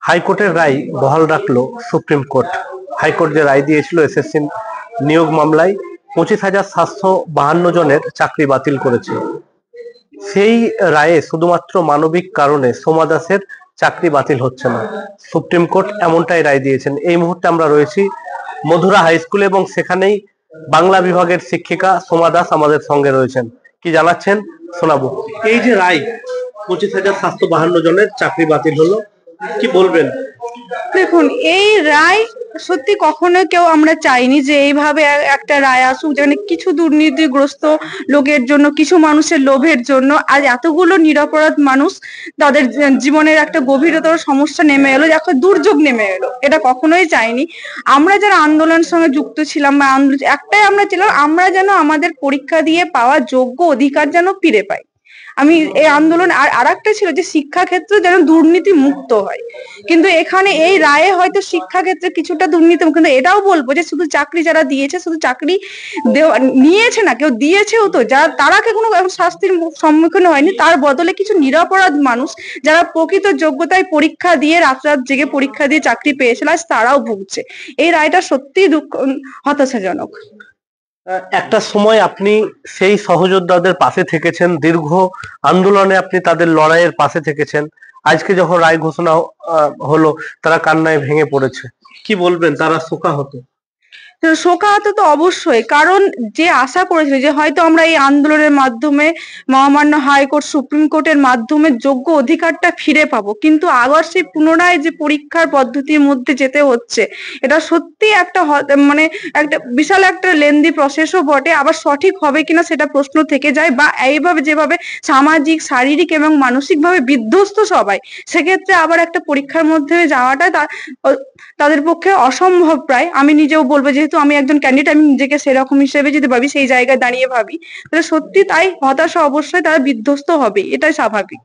হাইকোর্টের রায় বহাল রাখলো সুপ্রিম কোর্ট। হাইকোর্ট যে রায় দিয়েছিল এসএসসি নিয়োগ মামলায় 25,752 জনের চাকরি বাতিল করেছে, সেই রায়ে শুধুমাত্র মানবিক কারণে সোমা দাসের চাকরি বাতিল হচ্ছে না। সুপ্রিম কোর্ট এমনটাই রায় দিয়েছেন। এই মুহূর্তে আমরা রয়েছি মধুরা হাই স্কুলে এবং সেখানেই বাংলা বিভাগের শিক্ষিকা সোমা দাস আমাদের সঙ্গে রয়েছেন। কি জানাচ্ছেন শোনাবো। এই যে রায় 25,752 জনের চাকরি বাতিল হলো, কি বলবেন? দেখুন, এই রায় সত্যি কখনো কেউ আমরা চাইনি যে এইভাবে একটা রায় আসুক, যেখানে কিছু দুর্নীতিগ্রস্ত লোকের জন্য, কিছু মানুষের লোভের জন্য আজ এতগুলো নিরপরাধ মানুষ তাদের জীবনের একটা গভীরতর সমস্যা নেমে এলো, একটা দুর্যোগ নেমে এলো। এটা কখনোই চাইনি। আমরা যারা আন্দোলনের সঙ্গে যুক্ত ছিলাম বা আন্দোলন একটাই আমরা ছিলাম, আমরা যেন আমাদের পরীক্ষা দিয়ে পাওয়া যোগ্য অধিকার যেন ফিরে পাই। আমি এই আন্দোলন আর একটা ছিল যে শিক্ষা ক্ষেত্র যেন দুর্নীতি মুক্ত হয়, কিন্তু এখানে এই রায়ে হয়তো শিক্ষা ক্ষেত্রে কিছুটা দুর্নীতি, কিন্তু এটাও বলবো যে শুধু চাকরি যারা দিয়েছে, শুধু চাকরি নিয়েছে না, কেউ দিয়েছেও তো, যারা তারাকে কোনো শাস্তির সম্মুখীন হয়নি, তার বদলে কিছু নিরপরাধ মানুষ যারা প্রকৃত যোগ্যতায় পরীক্ষা দিয়ে রাত রাত জেগে পরীক্ষা দিয়ে চাকরি পেয়েছিল, আজ তারাও ভুগছে। এই রায়টা সত্যি হতাশাজনক। একটা সময় আপনি সেই সহযোদ্ধাদের পাশে থেকেছেন, দীর্ঘ আন্দোলনে আপনি তাদের লড়াইয়ের পাশে থেকেছেন। আজকে যখন রায় ঘোষণা হলো, তারা কান্নায় ভেঙে পড়েছে। কি বলবেন? তারা শোকাহত। শোকাহত তো অবশ্যই, কারণ যে আশা করেছিল যে হয়তো আমরা এই আন্দোলনের মাধ্যমে মহামান্য হাইকোর্ট, সুপ্রিম কোর্টের মাধ্যমে যোগ্য অধিকারটা ফিরে পাবো, কিন্তু আবার সেই পুনরায় যে পরীক্ষার পদ্ধতির মধ্যে যেতে হচ্ছে, এটা সত্যি একটা মানে একটা বিশাল একটা লেন্দি প্রসেসও বটে। আবার সঠিক হবে কিনা সেটা প্রশ্ন থেকে যায়, বা এইভাবে যেভাবে সামাজিক, শারীরিক এবং মানসিক ভাবে বিধ্বস্ত সবাই, সেক্ষেত্রে আবার একটা পরীক্ষার মধ্যে যাওয়াটা তাদের পক্ষে অসম্ভব প্রায়। আমি নিজেও বলবো, যেহেতু আমি একজন ক্যান্ডিডেট, আমি নিজেকে সেরকম হিসেবে যদি ভাবি, সেই জায়গায় দাঁড়িয়ে ভাবি, তাহলে সত্যি তাই হতাশা, অবশ্যই তারা বিধ্বস্ত হবে, এটাই স্বাভাবিক।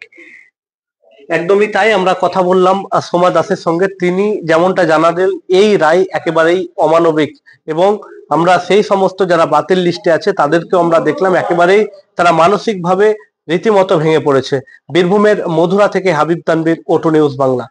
একদমই তাই। আমরা কথা বললাম সোমা দাসের সঙ্গে, তিনি যেমনটা জানালেন এই রায় একেবারেই অমানবিক, এবং আমরা সেই সমস্ত যারা বাতিল লিস্টে আছে তাদেরকেও আমরা দেখলাম একেবারেই তারা মানসিকভাবে রীতিমতো ভেঙে পড়েছে। বীরভূমের মধুরা থেকে হাবিব তানভীর, ওটো নিউজ বাংলা।